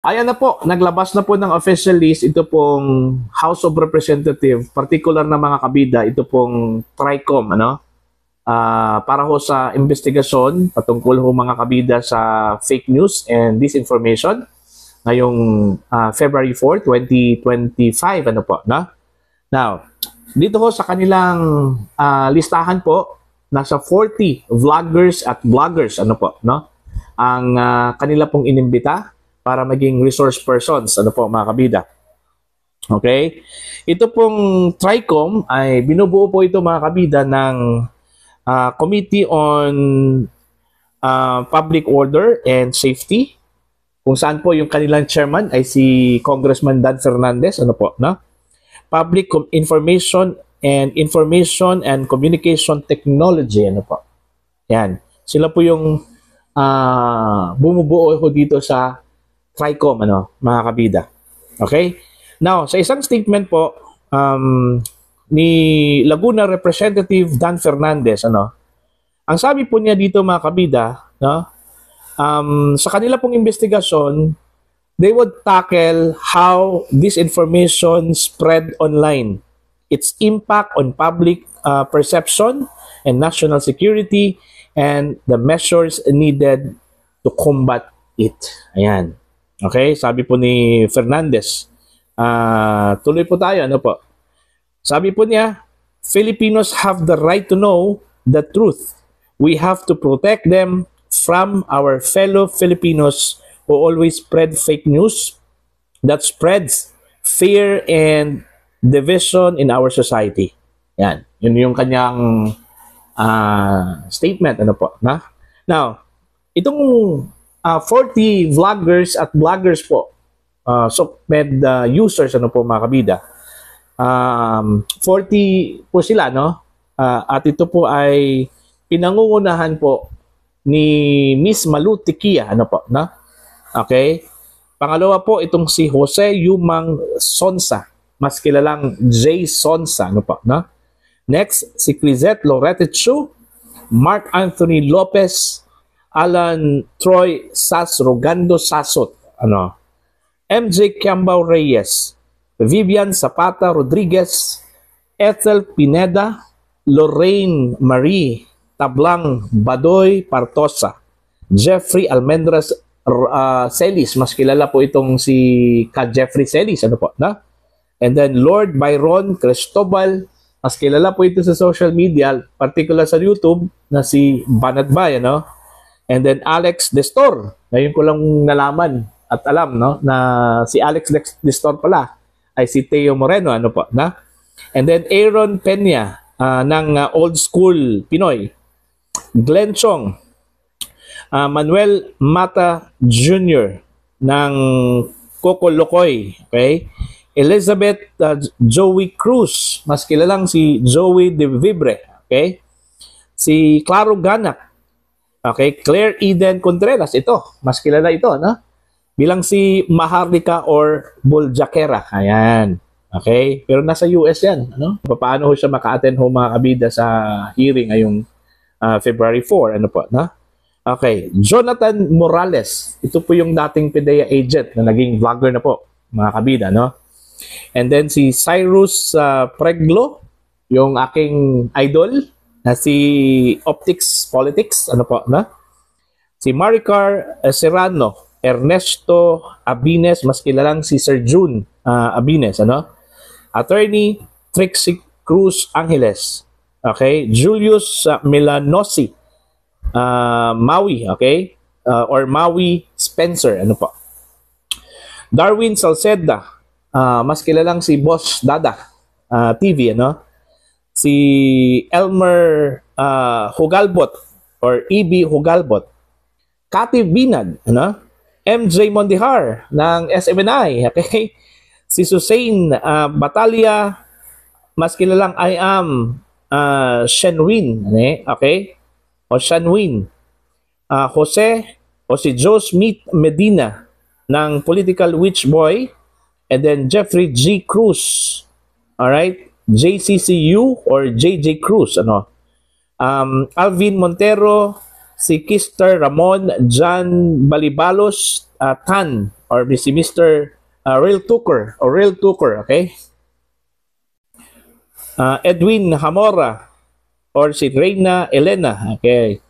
Ayan na po, naglabas na po ng official list ito pong House of Representative, particular na mga kabida, ito pong TRICOM, ano? Para ho sa investigasyon patungkol ho mga kabida sa fake news and disinformation ngayong February 4, 2025, ano po, no? Now, dito ho sa kanilang listahan po, nasa 40 vloggers at bloggers, ano po, no? Ang kanila pong inimbita para maging resource persons, ano po mga kabida. Okay? Ito pong TRICOM ay binubuo po ito mga kabida ng Committee on Public Order and Safety, kung saan po yung kanilang chairman ay si Congressman Dan Fernandez, ano po, no? Public Information and Communication Technology, ano po. Yan. Sila po yung bumubuo ko dito sa TRICOM, ano, mga kabida. Okay? Now, sa isang statement po ni Laguna Representative Dan Fernandez, ano, ang sabi po niya dito mga kabida, no, sa kanila pong investigasyon, they would tackle how disinformation spread online, its impact on public perception and national security, and the measures needed to combat it. Ayan. Okay, sabi po ni Fernandez. Tuloy po tayo, ano po? Sabi po niya, Filipinos have the right to know the truth. We have to protect them from our fellow Filipinos who always spread fake news that spreads fear and division in our society. Yan. Yun yung kanyang statement. Ano po? Na? Now, itong 40 vloggers at bloggers po, SOCMED users, ano po mga kabida, 40 po sila, no? At ito po ay pinangungunahan po ni Miss Malu Tikia, ano po, no? Okay? Pangalawa po, itong si Jose Yumang Sonsa, mas kilalang J. Sonsa, ano po, no? Next, si Crisette Lorette Chu, Mark Anthony Lopez, Alan Troy Rogando Sasot, ano? MJ Kiambao Reyes, Vivian Zapata Rodriguez, Ethel Pineda, Lorraine Marie Tablang Badoy Partosa, Jeffrey Almendras Celis, mas kilala po itong si Ka Jeffrey Celis, ano po, na? And then Lord Byron Cristobal, mas kilala po ito sa social media, particular sa YouTube, na si Banat Bay, ano? And then Alex Destor, ngayon ko lang nalaman at alam, no, na si Alex Destor pala ay si Teo Moreno, ano po, na? And then Aaron Peña ng Old School Pinoy, Glenn Chong, Manuel Mata Jr. ng Coco Locoy, okay? Elizabeth Joey Cruz, mas kilalang si Joey De Vibre, okay? Si Claro Ganak, okay? Claire Eden Contreras, ito, mas kilala ito, no? Bilang si Maharlika or Buljakera, ayan. Okay? Pero nasa US yan, ano? Paano ho siya maka-attend ho mga kabida sa hearing ngayong February 4, ano po, no? Okay, Jonathan Morales. Ito po yung dating PDEA agent na naging vlogger na po, mga kabida, no? And then si Cyrus Preglo, yung aking idol, na si Optics Politics, ano po, no? Si Maricar Serrano, Ernesto Abines, mas kilalang si Sir June Abines, ano? Attorney Trixie Cruz Angeles, okay? Julius Milanosi, Maui, okay? Or Maui Spencer, ano po? Darwin Salceda, mas kilalang si Boss Dada TV, ano? Si Elmer Hugalbot or EB Hugalbot, Cathy Binag, ano? MJ Mondihar ng SMNI, okay? Si Susain Batalia, mas kilalang I am Shenwin, okay? O Shanwin. Jose o si Joe Smith Medina ng Political Witch Boy, and then Jeffrey G. Cruz, alright? JCCU or JJ Cruz, ano? Alvin Montero, si Kister Ramon John Balibalos Tan, or si Mr. Real Tucker or Real Tucker, okay? Edwin Hamora or si Reina Elena, okay?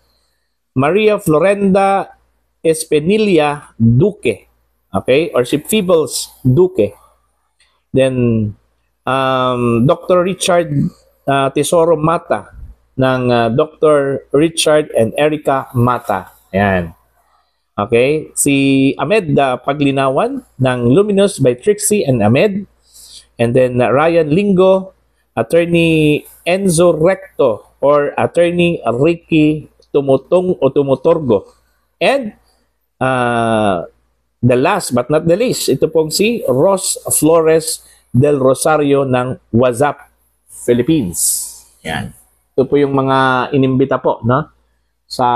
Maria Florenda Espinilla Duque, okay? Or si Feebles Duque. Then Dr. Richard Tesoro Mata ng Dr. Richard and Erica Mata. Ayan. Okay? Si Ahmed Paglinawan ng Luminous by Trixie and Ahmed. And then Ryan Lingo, Attorney Enzo Recto or Attorney Ricky Tumutong o Tumutorgo. And the last but not the least, ito pong si Ross Flores del Rosario ng WhatsApp Philippines. Yan. Ito po yung mga inimbita po, no? Sa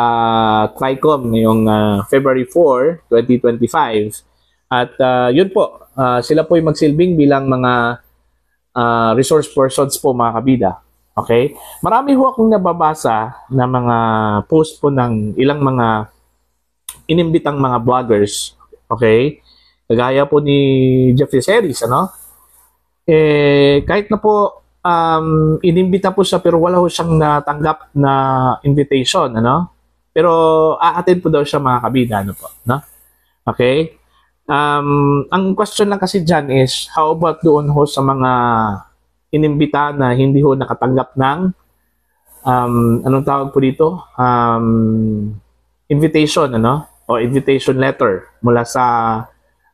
TRICOM ngayong February 4, 2025. At yun po, sila po yung magsilbing bilang mga resource persons po, mga kabida. Okay? Marami ho akong nababasa na mga post po ng ilang mga inimbitang mga vloggers. Okay? Kagaya po ni Jeffrey Series, ano? Kahit na po inimbita po siya pero wala ho siyang natanggap na invitation, ano? Pero a-attend po daw siya, mga kabida, ano po, no? Okay? Ang question lang kasi dyan is, how about doon ho sa mga inimbita na hindi ho nakatanggap ng anong tawag po dito? Invitation, ano? O invitation letter mula sa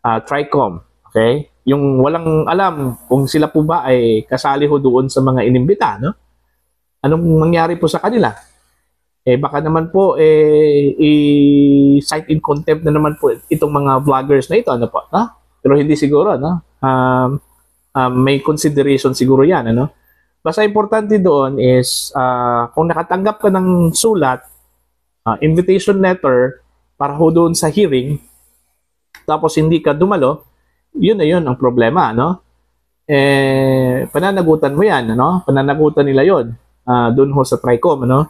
TRICOM, okay? Yung walang alam kung sila po ba ay kasali ho doon sa mga inimbita, no? Anong mangyari po sa kanila? Baka naman po i-cite in contempt na naman po itong mga vloggers na ito, ano po, no? Pero hindi siguro, no? May consideration siguro 'yan, ano? Basta importante doon is kung nakatanggap ka ng sulat, invitation letter para ho doon sa hearing, tapos hindi ka dumalo, yun na yun ang problema, no? Pananagutan mo yan, no? Pananagutan nila yun doon ho sa TRICOM, no?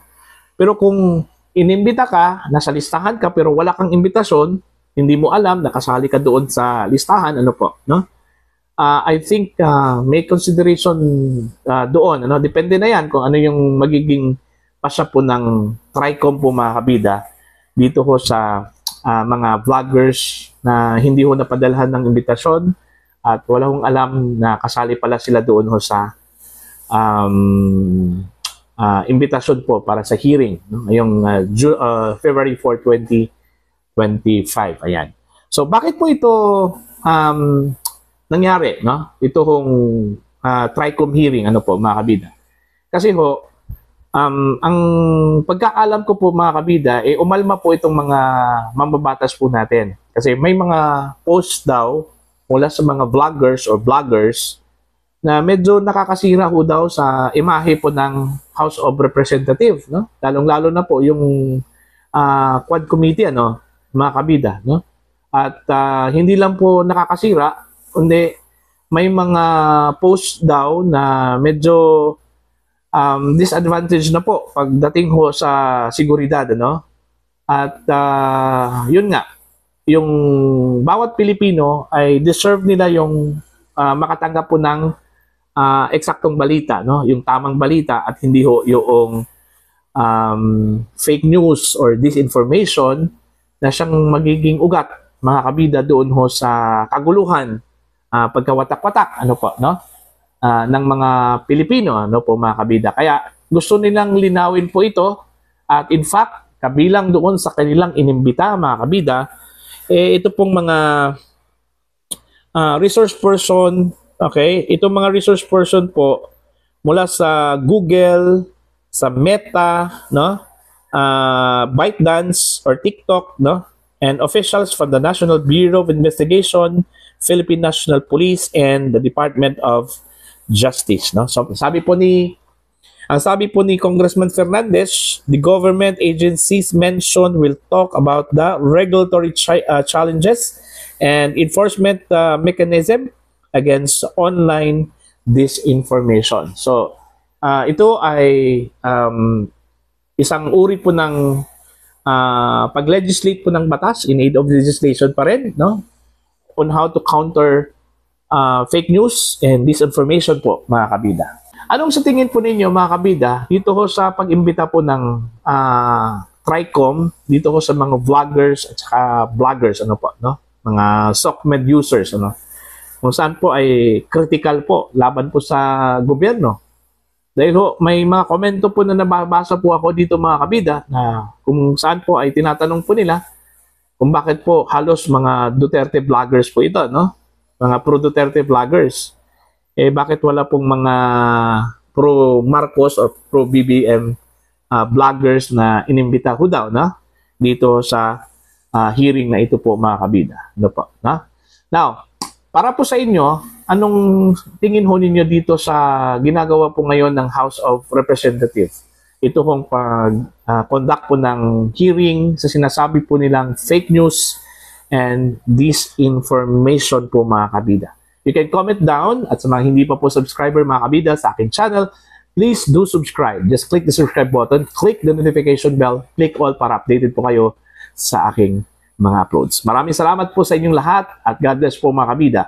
Pero kung inimbita ka, nasa listahan ka, pero wala kang imbitasyon, hindi mo alam, nakasali ka doon sa listahan, ano po, no? I think may consideration doon, ano? Depende na yan kung ano yung magiging pasya po ng TRICOM po, mga kabida, dito ho sa mga vloggers na hindi ho napadalhan ng imbitasyon at wala hong alam na kasali pala sila doon ho sa imbitasyon po para sa hearing, no? Ngayong February 4, 2025. Ayan. So, bakit po ito nangyari, no? Ito hong TRICOM hearing, ano po, mga kabida? Kasi ho, ang pagkaalam ko po, mga kabida, umalma po itong mga mambabatas po natin. Kasi may mga posts daw mula sa mga vloggers or bloggers na medyo nakakasira ho daw sa imahe po ng House of Representatives, no? Lalong-lalo na po yung Quad Committee, ano, mga kabida, no? At hindi lang po nakakasira, kundi may mga posts daw na medyo disadvantage na po pagdating ho sa seguridad, ano? At yun nga, yung bawat Pilipino ay deserve nila yung makatanggap po ng eksaktong balita, no? Yung tamang balita at hindi ho yung fake news or disinformation na siyang magiging ugat, mga kabida, doon ho sa kaguluhan, pagkawatak-watak, ano po, no? Ng mga Pilipino, ano po, mga kabida. Kaya gusto nilang linawin po ito at in fact, kabilang doon sa kanilang inimbita, mga kabida, ito pong mga resource person, okay? Itong mga resource person po mula sa Google, sa Meta, no? ByteDance or TikTok, no? And officials from the National Bureau of Investigation, Philippine National Police, and the Department of Justice, no? So sabi po ni Congressman Fernandez, the government agencies mentioned will talk about the regulatory challenges and enforcement mechanism against online disinformation. So ito ay isang uri po ng pag-legislate po ng batas, in aid of legislation pa rin, no? on how to counter fake news and disinformation po, mga kabida. Anong sa tingin po ninyo, mga kabida, dito ho sa pag-imbita po ng TRICOM, dito ho sa mga vloggers at saka bloggers, ano po, no? Mga SOCMED users, ano? Kung saan po ay critical po laban po sa gobyerno. Dahil ho, may mga komento po na nababasa po ako dito, mga kabida, na kung saan po ay tinatanong po nila kung bakit po halos mga Duterte vloggers po ito, no? Mga pro-Duterte vloggers. Eh bakit wala pong mga pro-Marcos or pro-BBM vloggers na inimbita ho daw, no? Dito sa hearing na ito po, mga kabida. Ano po, no? Now, para po sa inyo, anong tingin ho ninyo dito sa ginagawa po ngayon ng House of Representatives? Ito pong pag-conduct po ng hearing sa sinasabi po nilang fake news and disinformation po, mga kabida. You can comment down at sa mga hindi pa po subscriber, mga kabida, sa aking channel, please do subscribe. Just click the subscribe button, click the notification bell, click all para updated po kayo sa aking mga uploads. Maraming salamat po sa inyong lahat at God bless po, mga kabida.